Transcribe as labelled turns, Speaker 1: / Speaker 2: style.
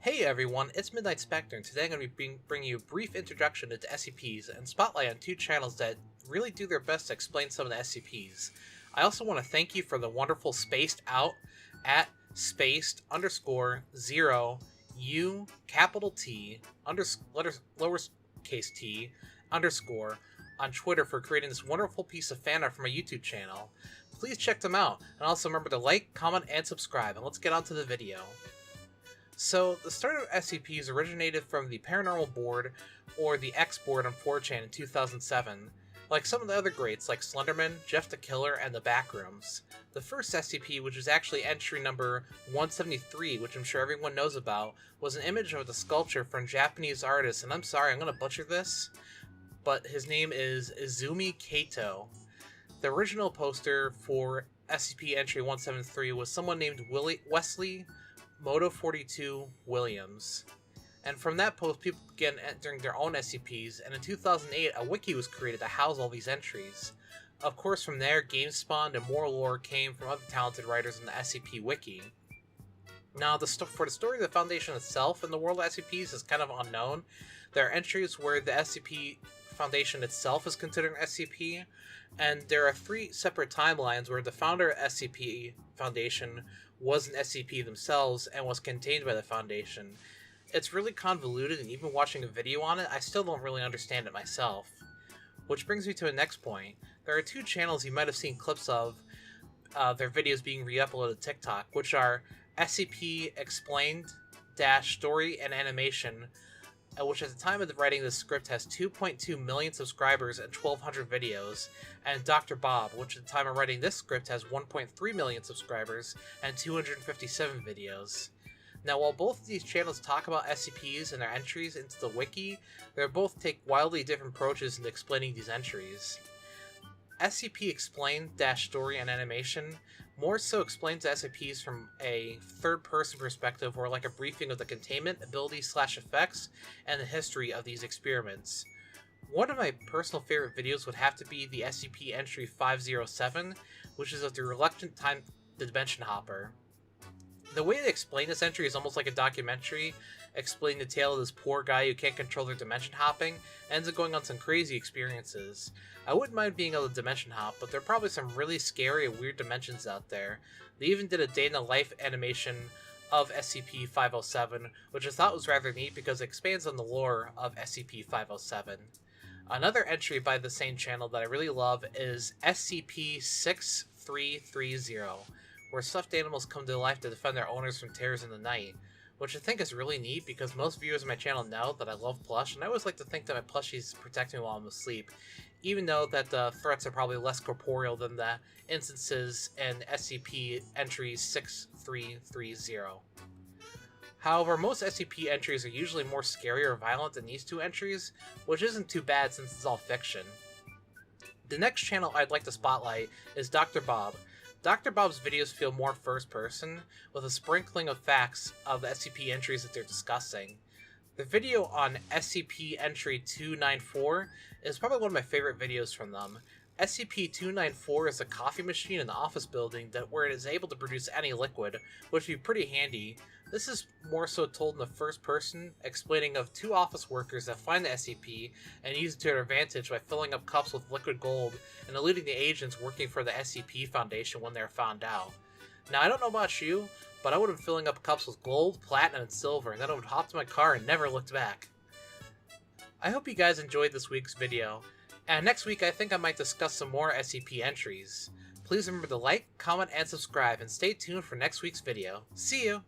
Speaker 1: Hey everyone, it's Midnight Spectre, and today I'm going to be bringing you a brief introduction into SCPs and spotlight on two channels that really do their best to explain some of the SCPs. I also want to thank you for the wonderful spaced out at spaced underscore 0 U capital T lowercase t underscore on Twitter for creating this wonderful piece of fan art for my YouTube channel. Please check them out, and also remember to like, comment, and subscribe, and let's get on to the video. So, the start of SCPs originated from the Paranormal Board, or the X Board on 4chan in 2007. Like some of the other greats like Slenderman, Jeff the Killer, and the Backrooms. The first SCP, which was actually entry number 173, which I'm sure everyone knows about, was an image of the sculpture from a Japanese artist, and I'm sorry, I'm going to butcher this, but his name is Izumi Kato. The original poster for SCP entry 173 was someone named Wesley Moto 42 Williams. And from that post, people began entering their own SCPs, and in 2008, a wiki was created to house all these entries. Of course, from there, games spawned and more lore came from other talented writers in the SCP wiki. Now, for the story of the Foundation itself in the world of SCPs is kind of unknown. There are entries where the SCP Foundation itself is considered an SCP, and there are three separate timelines where the founder of SCP Foundation was an SCP themselves and was contained by the Foundation. It's really convoluted, and even watching a video on it, I still don't really understand it myself. Which brings me to the next point. There are two channels you might have seen clips of their videos being re-uploaded to TikTok, which are SCP Explained - Story and Animation, which at the time of the writing of this script has 2.2 million subscribers and 1,200 videos, and Dr. Bob, which at the time of writing this script has 1.3 million subscribers and 257 videos. Now, while both of these channels talk about SCPs and their entries into the wiki, they both take wildly different approaches into explaining these entries. SCP Explained - Story and Animation more so explains SCPs from a third-person perspective, or like a briefing of the containment, abilities / effects, and the history of these experiments. One of my personal favorite videos would have to be the SCP entry 507, which is of the Reluctant Time Dimension Hopper. The way they explain this entry is almost like a documentary, explaining the tale of this poor guy who can't control their dimension hopping, and ends up going on some crazy experiences. I wouldn't mind being able to dimension hop, but there are probably some really scary and weird dimensions out there. They even did a day-in-the-life animation of SCP-507, which I thought was rather neat because it expands on the lore of SCP-507. Another entry by the same channel that I really love is SCP-6330, where stuffed animals come to life to defend their owners from terrors in the night, which I think is really neat because most viewers of my channel know that I love plush, and I always like to think that my plushies protect me while I'm asleep, even though that the threats are probably less corporeal than the instances in SCP entries 6330. However, most SCP entries are usually more scary or violent than these two entries, which isn't too bad since it's all fiction. The next channel I'd like to spotlight is Dr. Bob. Dr. Bob's videos feel more first-person, with a sprinkling of facts of the SCP entries that they're discussing. The video on SCP Entry 294 is probably one of my favorite videos from them. SCP-294 is a coffee machine in the office building where it is able to produce any liquid, which would be pretty handy. This is more so told in the first person, explaining of two office workers that find the SCP and use it to their advantage by filling up cups with liquid gold and eluding the agents working for the SCP Foundation when they're found out. Now, I don't know about you, but I would have been filling up cups with gold, platinum, and silver, and then I would hop to my car and never looked back. I hope you guys enjoyed this week's video, and next week I think I might discuss some more SCP entries. Please remember to like, comment, and subscribe, and stay tuned for next week's video. See you!